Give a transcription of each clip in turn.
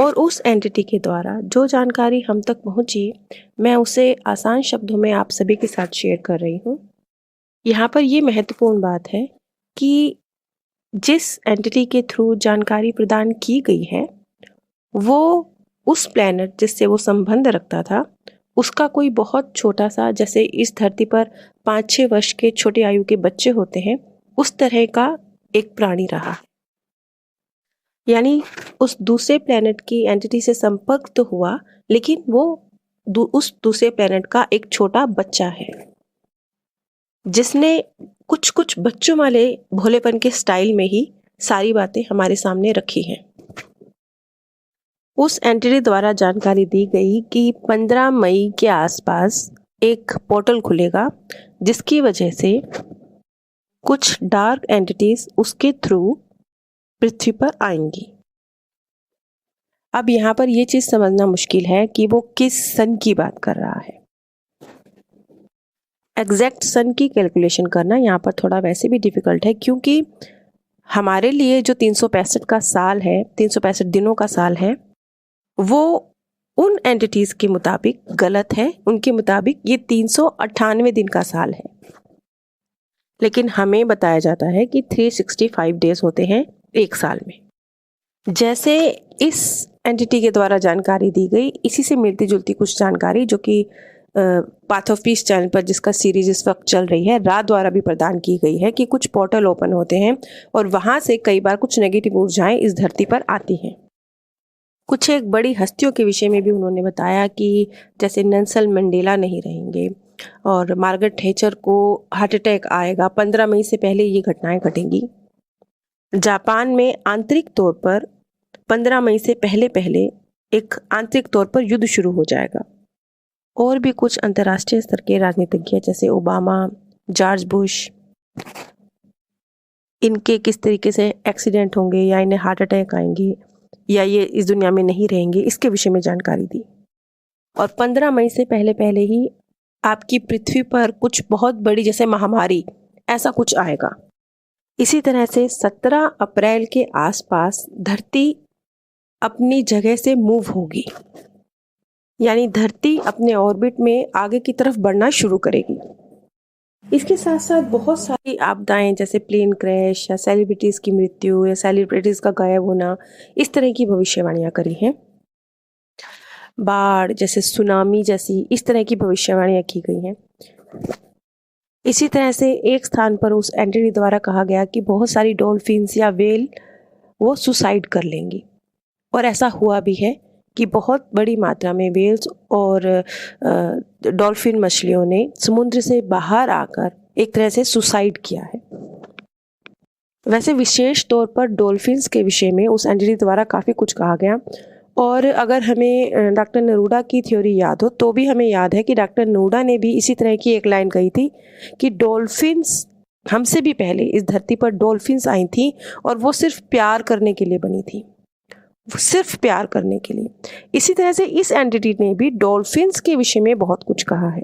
और उस एंटिटी के द्वारा जो जानकारी हम तक पहुंची, मैं उसे आसान शब्दों में आप सभी के साथ शेयर कर रही हूँ। यहाँ पर ये महत्वपूर्ण बात है कि जिस एंटिटी के थ्रू जानकारी प्रदान की गई है, वो उस प्लैनेट जिससे वो संबंध रखता था, उसका कोई बहुत छोटा सा, जैसे इस धरती पर 5-6 वर्ष के छोटे आयु के बच्चे होते हैं, उस तरह का एक प्राणी रहा। यानी उस दूसरे प्लैनेट की एंटिटी से संपर्क तो हुआ, लेकिन वो उस दूसरे प्लैनेट का एक छोटा बच्चा है, जिसने कुछ कुछ बच्चों वाले भोलेपन के स्टाइल में ही सारी बातें हमारे सामने रखी हैं। उस एंटिटी द्वारा जानकारी दी गई कि 15 मई के आसपास एक पोर्टल खुलेगा, जिसकी वजह से कुछ डार्क एंटिटीज उसके थ्रू पृथ्वी पर आएंगी। अब यहाँ पर यह चीज समझना मुश्किल है कि वो किस सन की बात कर रहा है। एग्जैक्ट सन की कैलकुलेशन करना यहाँ पर थोड़ा वैसे भी डिफिकल्ट है, क्योंकि हमारे लिए जो 365 का साल है, 365 दिनों का साल है, वो उन एंटिटीज के मुताबिक गलत है। उनके मुताबिक ये 398 दिन का साल है, लेकिन हमें बताया जाता है कि 365 डेज होते हैं एक साल में। जैसे इस एंटिटी के द्वारा जानकारी दी गई, इसी से मिलती जुलती कुछ जानकारी जो कि पाथ ऑफ पीस चैनल पर, जिसका सीरीज इस वक्त चल रही है, रात द्वारा भी प्रदान की गई है कि कुछ पोर्टल ओपन होते हैं और वहां से कई बार कुछ नेगेटिव ऊर्जाएं इस धरती पर आती हैं। कुछ एक बड़ी हस्तियों के विषय में भी उन्होंने बताया कि जैसे नेल्सन मंडेला नहीं रहेंगे और मार्गरेट थैचर को हार्ट अटैक आएगा, 15 मई से पहले ये घटनाएं घटेंगी। जापान में आंतरिक तौर पर 15 मई से पहले पहले एक आंतरिक तौर पर युद्ध शुरू हो जाएगा। और भी कुछ अंतर्राष्ट्रीय स्तर के राजनीतिज्ञ जैसे ओबामा, जॉर्ज बुश, इनके किस तरीके से एक्सीडेंट होंगे या इन्हें हार्ट अटैक आएंगे या ये इस दुनिया में नहीं रहेंगे, इसके विषय में जानकारी दी। और 15 मई से पहले पहले ही आपकी पृथ्वी पर कुछ बहुत बड़ी, जैसे महामारी, ऐसा कुछ आएगा। इसी तरह से 17 अप्रैल के आसपास धरती अपनी जगह से मूव होगी, यानी धरती अपने ऑर्बिट में आगे की तरफ बढ़ना शुरू करेगी। इसके साथ साथ बहुत सारी आपदाएं, जैसे प्लेन क्रैश या सेलिब्रिटीज की मृत्यु या सेलिब्रिटीज का गायब होना, इस तरह की भविष्यवाणियां करी हैं। बाढ़, जैसे सुनामी जैसी, इस तरह की भविष्यवाणियां की गई हैं। इसी तरह से एक स्थान पर उस एंटिटी द्वारा कहा गया कि बहुत सारी डॉल्फिन्स या व्हेल वो सुसाइड कर लेंगी, और ऐसा हुआ भी है कि बहुत बड़ी मात्रा में व्हेल्स और डॉल्फिन मछलियों ने समुद्र से बाहर आकर एक तरह से सुसाइड किया है। वैसे विशेष तौर पर डॉल्फिन्स के विषय में उस एंटिटी द्वारा काफ़ी कुछ कहा गया, और अगर हमें डॉक्टर नरूडा की थ्योरी याद हो तो भी हमें याद है कि डॉक्टर नरूडा ने भी इसी तरह की एक लाइन कही थी कि डॉल्फिन्स, हमसे भी पहले इस धरती पर डॉल्फिन्स आई थी और वो सिर्फ प्यार करने के लिए बनी थी, सिर्फ प्यार करने के लिए। इसी तरह से इस एंटिटी ने भी डॉल्फिन्स के विषय में बहुत कुछ कहा है।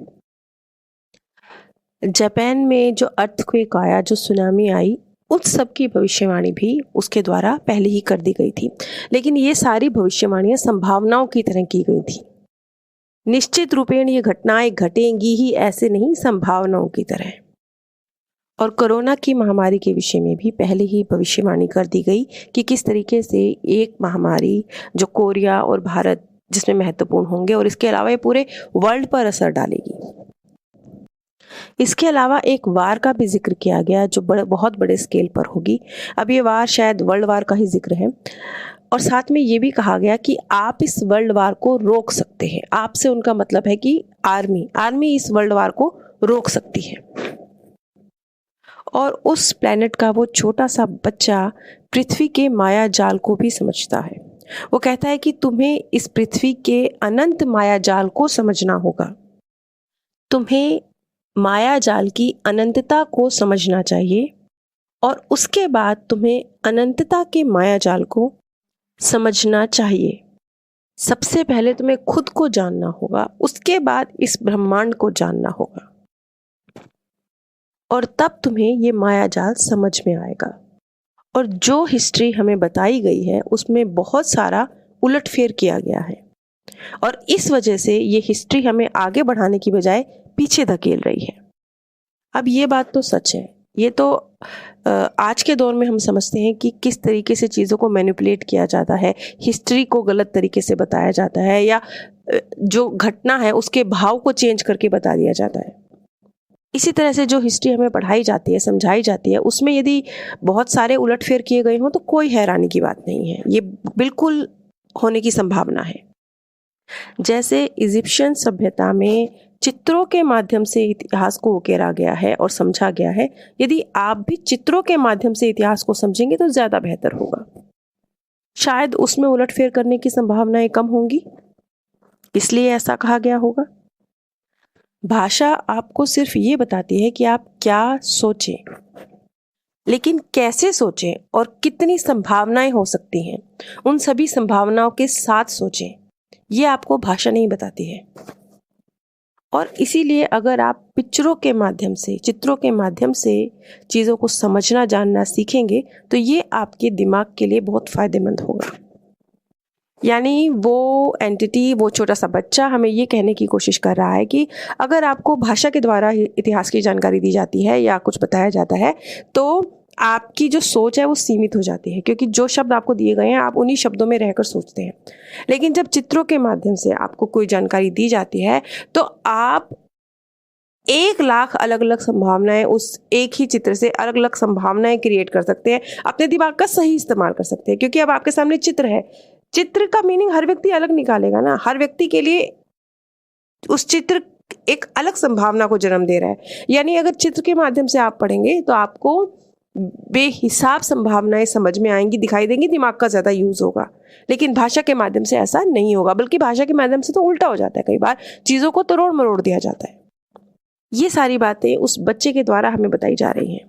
जापान में जो अर्थक्वेक आया, जो सुनामी आई, उस सब की भविष्यवाणी भी उसके द्वारा पहले ही कर दी गई थी, लेकिन ये सारी भविष्यवाणियां संभावनाओं की तरह की गई थी। निश्चित रूपेण ये घटनाएं घटेंगी ही, ऐसे नहीं, संभावनाओं की तरह। और कोरोना की महामारी के विषय में भी पहले ही भविष्यवाणी कर दी गई कि किस तरीके से एक महामारी जो कोरिया और भारत जिसमें महत्वपूर्ण होंगे, और इसके अलावा ये पूरे वर्ल्ड पर असर डालेगी। इसके अलावा एक वार का भी जिक्र किया गया जो बहुत बड़े स्केल पर होगी। अब ये वार शायद वर्ल्ड वार का ही जिक्र है, और साथ में ये भी कहा गया कि आप इस वर्ल्ड वार को रोक सकते हैं। आप से उनका मतलब है कि आर्मी इस वर्ल्ड वार को रोक सकती है। और उस प्लेनेट का वो छोटा सा बच्चा पृथ्वी के माया जाल को भी समझता है। वो कहता है कि तुम्हें इस पृथ्वी के अनंत माया जाल को समझना होगा, तुम्हें माया जाल की अनंतता को समझना चाहिए, और उसके बाद तुम्हें अनंतता के माया जाल को समझना चाहिए। सबसे पहले तुम्हें खुद को जानना होगा, उसके बाद इस ब्रह्मांड को जानना होगा, और तब तुम्हें ये माया जाल समझ में आएगा। और जो हिस्ट्री हमें बताई गई है उसमें बहुत सारा उलटफेर किया गया है और इस वजह से ये हिस्ट्री हमें आगे बढ़ाने की बजाय पीछे धकेल रही है। अब ये बात तो सच है, ये तो आज के दौर में हम समझते हैं कि किस तरीके से चीज़ों को मैनिपुलेट किया जाता है, हिस्ट्री को गलत तरीके से बताया जाता है या जो घटना है उसके भाव को चेंज करके बता दिया जाता है। इसी तरह से जो हिस्ट्री हमें पढ़ाई जाती है, समझाई जाती है, उसमें यदि बहुत सारे उलटफेर किए गए हों तो कोई हैरानी की बात नहीं है, ये बिल्कुल होने की संभावना है। जैसे इजिप्शियन सभ्यता में चित्रों के माध्यम से इतिहास को उकेरा गया है और समझा गया है, यदि आप भी चित्रों के माध्यम से इतिहास को समझेंगे तो ज़्यादा बेहतर होगा। शायद उसमें उलटफेर करने की संभावनाएं कम होंगी, इसलिए ऐसा कहा गया होगा। भाषा आपको सिर्फ ये बताती है कि आप क्या सोचें, लेकिन कैसे सोचें और कितनी संभावनाएं हो सकती हैं, उन सभी संभावनाओं के साथ सोचें, ये आपको भाषा नहीं बताती है। और इसीलिए अगर आप पिक्चरों के माध्यम से, चित्रों के माध्यम से चीज़ों को समझना जानना सीखेंगे तो ये आपके दिमाग के लिए बहुत फ़ायदेमंद होगा। यानी वो एंटिटी, वो छोटा सा बच्चा हमें ये कहने की कोशिश कर रहा है कि अगर आपको भाषा के द्वारा इतिहास की जानकारी दी जाती है या कुछ बताया जाता है तो आपकी जो सोच है वो सीमित हो जाती है, क्योंकि जो शब्द आपको दिए गए हैं आप उन्हीं शब्दों में रहकर सोचते हैं। लेकिन जब चित्रों के माध्यम से आपको कोई जानकारी दी जाती है तो आप 1,00,000 अलग अलग संभावनाएं, उस एक ही चित्र से अलग अलग संभावनाएं क्रिएट कर सकते हैं, अपने दिमाग का सही इस्तेमाल कर सकते हैं। क्योंकि अब आपके सामने चित्र है, चित्र का मीनिंग हर व्यक्ति अलग निकालेगा ना, हर व्यक्ति के लिए उस चित्र एक अलग संभावना को जन्म दे रहा है। यानी अगर चित्र के माध्यम से आप पढ़ेंगे तो आपको बेहिसाब संभावनाएं समझ में आएंगी, दिखाई देंगी, दिमाग का ज़्यादा यूज़ होगा। लेकिन भाषा के माध्यम से ऐसा नहीं होगा, बल्कि भाषा के माध्यम से तो उल्टा हो जाता है, कई बार चीज़ों को तोड़ मरोड़ दिया जाता है। ये सारी बातें उस बच्चे के द्वारा हमें बताई जा रही हैं।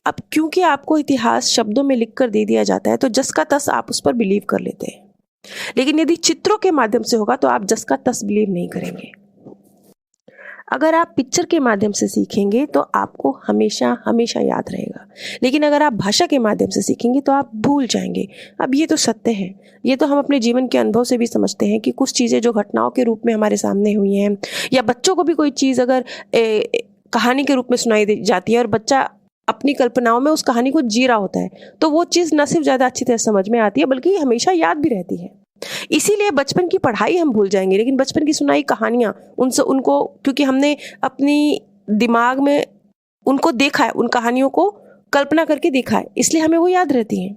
अब क्योंकि आपको इतिहास शब्दों में लिख कर दे दिया जाता है तो जस का तस आप उस पर बिलीव कर लेते हैं, लेकिन यदि चित्रों के माध्यम से होगा तो आप जस का तस बिलीव नहीं करेंगे। अगर आप पिक्चर के माध्यम से सीखेंगे तो आपको हमेशा हमेशा याद रहेगा, लेकिन अगर आप भाषा के माध्यम से सीखेंगे तो आप भूल जाएंगे। अब ये तो सत्य है, ये तो हम अपने जीवन के अनुभव से भी समझते हैं कि कुछ चीज़ें जो घटनाओं के रूप में हमारे सामने हुई हैं, या बच्चों को भी कोई चीज़ अगर कहानी के रूप में सुनाई जाती है और बच्चा अपनी कल्पनाओं में उस कहानी को जी रहा होता है, तो वो चीज़ न सिर्फ ज़्यादा अच्छी तरह समझ में आती है बल्कि हमेशा याद भी रहती है। इसीलिए बचपन की पढ़ाई हम भूल जाएंगे, लेकिन बचपन की सुनाई कहानियाँ उनको, क्योंकि हमने अपनी दिमाग में उनको देखा है, उन कहानियों को कल्पना करके देखा है, इसलिए हमें वो याद रहती हैं।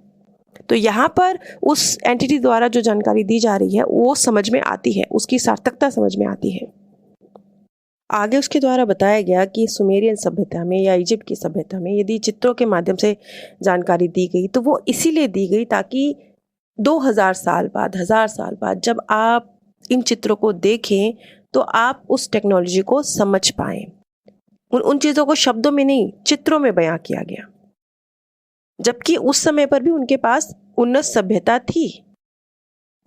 तो यहाँ पर उस एंटिटी द्वारा जो जानकारी दी जा रही है वो समझ में आती है, उसकी सार्थकता समझ में आती है। आगे उसके द्वारा बताया गया कि सुमेरियन सभ्यता में या इजिप्ट की सभ्यता में यदि चित्रों के माध्यम से जानकारी दी गई तो वो इसीलिए दी गई ताकि 2000 साल बाद, 1000 साल बाद जब आप इन चित्रों को देखें तो आप उस टेक्नोलॉजी को समझ पाएं। उन चीज़ों को शब्दों में नहीं, चित्रों में बयां किया गया, जबकि उस समय पर भी उनके पास उन्नत सभ्यता थी।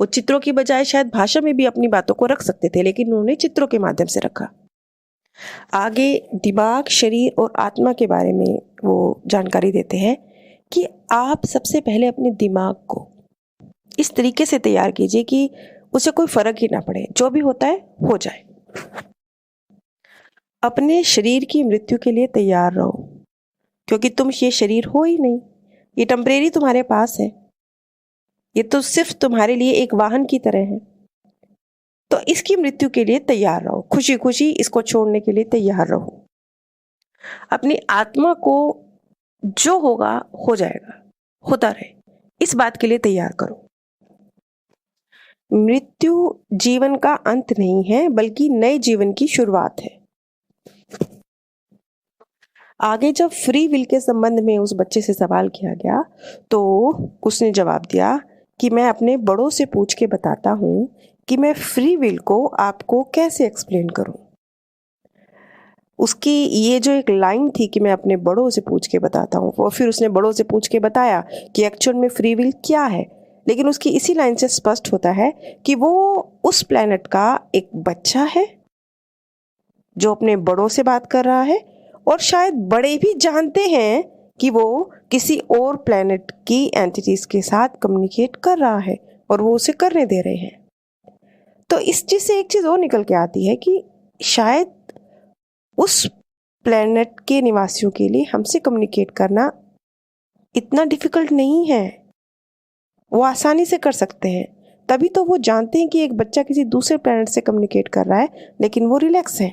वो चित्रों की बजाय शायद भाषा में भी अपनी बातों को रख सकते थे, लेकिन उन्होंने चित्रों के माध्यम से रखा। आगे दिमाग, शरीर और आत्मा के बारे में वो जानकारी देते हैं कि आप सबसे पहले अपने दिमाग को इस तरीके से तैयार कीजिए कि उसे कोई फर्क ही ना पड़े, जो भी होता है हो जाए। अपने शरीर की मृत्यु के लिए तैयार रहो, क्योंकि तुम ये शरीर हो ही नहीं, ये टेम्परेरी तुम्हारे पास है, ये तो सिर्फ तुम्हारे लिए एक वाहन की तरह है। तो इसकी मृत्यु के लिए तैयार रहो, खुशी खुशी इसको छोड़ने के लिए तैयार रहो। अपनी आत्मा को जो होगा हो जाएगा, होता रहे, इस बात के लिए तैयार करो। मृत्यु जीवन का अंत नहीं है, बल्कि नए जीवन की शुरुआत है। आगे जब फ्री विल के संबंध में उस बच्चे से सवाल किया गया तो उसने जवाब दिया कि मैं अपने बड़ों से पूछ के बताता हूँ कि मैं फ्री विल को आपको कैसे एक्सप्लेन करूँ। उसकी ये जो एक लाइन थी कि मैं अपने बड़ों से पूछ के बताता हूँ, और फिर उसने बड़ों से पूछ के बताया कि एक्चुअल में फ्री विल क्या है, लेकिन उसकी इसी लाइन से स्पष्ट होता है कि वो उस प्लेनेट का एक बच्चा है जो अपने बड़ों से बात कर रहा है, और शायद बड़े भी जानते हैं कि वो किसी और प्लेनेट की एंटिटीज के साथ कम्युनिकेट कर रहा है, और वो उसे करने दे रहे हैं। तो इस चीज़ से एक चीज़ और निकल के आती है कि शायद उस प्लेनेट के निवासियों के लिए हमसे कम्युनिकेट करना इतना डिफिकल्ट नहीं है, वो आसानी से कर सकते हैं। तभी तो वो जानते हैं कि एक बच्चा किसी दूसरे प्लेनेट से कम्युनिकेट कर रहा है, लेकिन वो रिलैक्स है।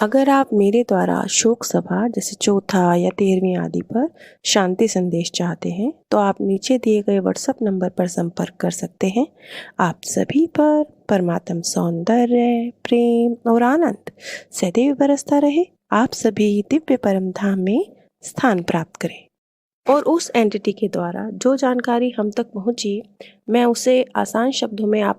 अगर आप मेरे द्वारा शोक सभा जैसे चौथा या 13वीं आदि पर शांति संदेश चाहते हैं तो आप नीचे दिए गए व्हाट्सएप नंबर पर संपर्क कर सकते हैं। आप सभी पर परमात्म सौंदर्य, प्रेम और आनंद सदैव बरसता रहे। आप सभी दिव्य परम धाम में स्थान प्राप्त करें। और उस एंटिटी के द्वारा जो जानकारी हम तक पहुंची, मैं उसे आसान शब्दों में आप